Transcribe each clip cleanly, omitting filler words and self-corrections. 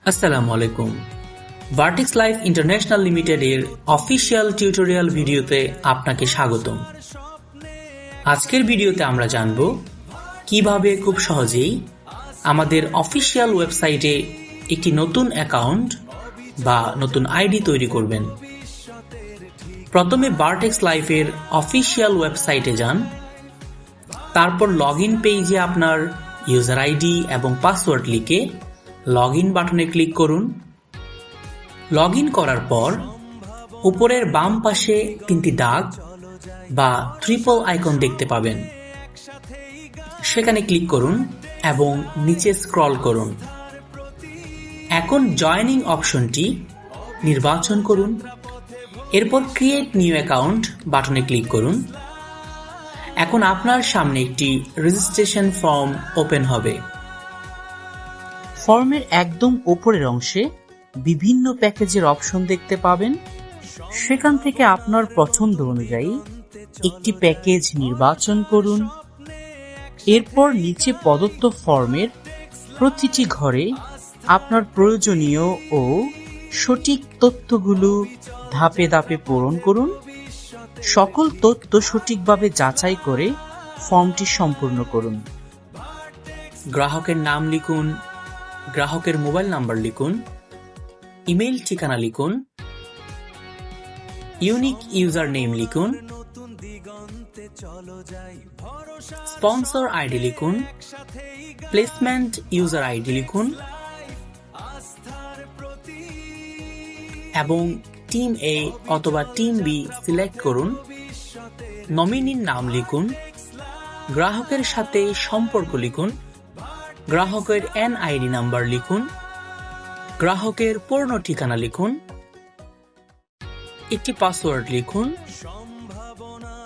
আসসালামু আলাইকুম। Vertex life international লিমিটেডের অফিসিয়াল টিউটোরিয়াল ভিডিওতে আপনাকে স্বাগতম। আজকের ভিডিওতে আমরা জানব কিভাবে খুব সহজেই আমাদের অফিসিয়াল ওয়েবসাইটে একটি নতুন অ্যাকাউন্ট বা নতুন আইডি তৈরি করবেন। প্রথমে ভার্টেক্স লাইফের অফিসিয়াল ওয়েবসাইটে যান, তারপর লগইন পেজে আপনার ইউজার আইডি এবং পাসওয়ার্ড লিখে লগইন বাটনে ক্লিক করুন। লগইন করার পর উপরের বাম পাশে তিনটি দাগ বা ট্রিপল আইকন দেখতে পাবেন, সেখানে ক্লিক করুন এবং নিচে স্ক্রল করুন। এখন জয়েনিং অপশনটি নির্বাচন করুন, এরপর ক্রিয়েট নিউ অ্যাকাউন্ট বাটনে ক্লিক করুন। এখন আপনার সামনে একটি রেজিস্ট্রেশন ফর্ম ওপেন হবে। ফর্মের একদম উপরের অংশে বিভিন্ন প্যাকেজের অপশন দেখতে পাবেন। সেখান থেকে আপনার পছন্দ অনুযায়ী একটি প্যাকেজ নির্বাচন করুন। এরপর নিচে প্রদত্ত ফর্মের প্রতিটি ঘরে আপনার প্রয়োজনীয় ও সঠিক তথ্যগুলো ধাপে ধাপে পূরণ করুন। সকল তথ্য সঠিকভাবে যাচাই করে ফর্মটি সম্পূর্ণ করুন। গ্রাহকের নাম লিখুন, গ্রাহকের মোবাইল নাম্বার লিখুন, ইমেইল ঠিকানা লিখুন, ইউনিক ইউজার নেম লিখুন, স্পন্সর আইডি লিখুন, প্লেসমেন্ট ইউজার আইডি লিখুন এবং টিম এ অথবা টিম বি সিলেক্ট করুন। নমিনির নাম লিখুন, গ্রাহকের সাথে সম্পর্ক লিখুন, গ্রাহকের এনআইডি নাম্বার লিখুন, গ্রাহকের পূর্ণ ঠিকানা লিখুন, একটি পাসওয়ার্ড লিখুন,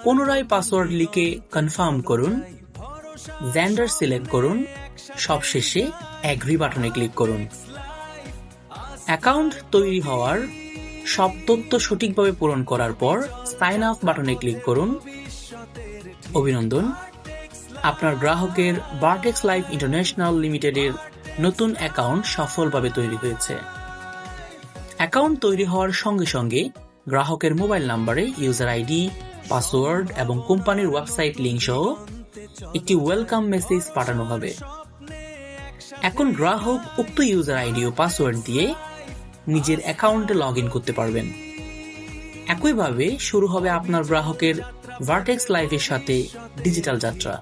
পুনরায় পাসওয়ার্ড লিখে কনফার্ম করুন, জেন্ডার সিলেক্ট করুন, সবশেষে এগ্রি বাটনে ক্লিক করুন। অ্যাকাউন্ট তৈরি হওয়ার সব তথ্য সঠিকভাবে পূরণ করার পর সাইন আপ বাটনে ক্লিক করুন। অভিনন্দন, আপনার গ্রাহকের ভার্টেক্স লাইফ ইন্টারন্যাশনাল লিমিটেডের নতুন অ্যাকাউন্ট সফলভাবে তৈরি হয়েছে। অ্যাকাউন্ট তৈরি হওয়ার সঙ্গে সঙ্গে গ্রাহকের মোবাইল নম্বরে ইউজার আইডি, পাসওয়ার্ড এবং কোম্পানির ওয়েবসাইট লিংক সহ একটি ওয়েলকাম মেসেজ পাঠানো হবে। এখন গ্রাহক উক্ত ইউজার আইডি ও পাসওয়ার্ড দিয়ে নিজের অ্যাকাউন্টে লগ ইন করতে পারবেন। একইভাবে শুরু হবে আপনার গ্রাহকের ভার্টেক্স লাইফের সাথে ডিজিটাল যাত্রা।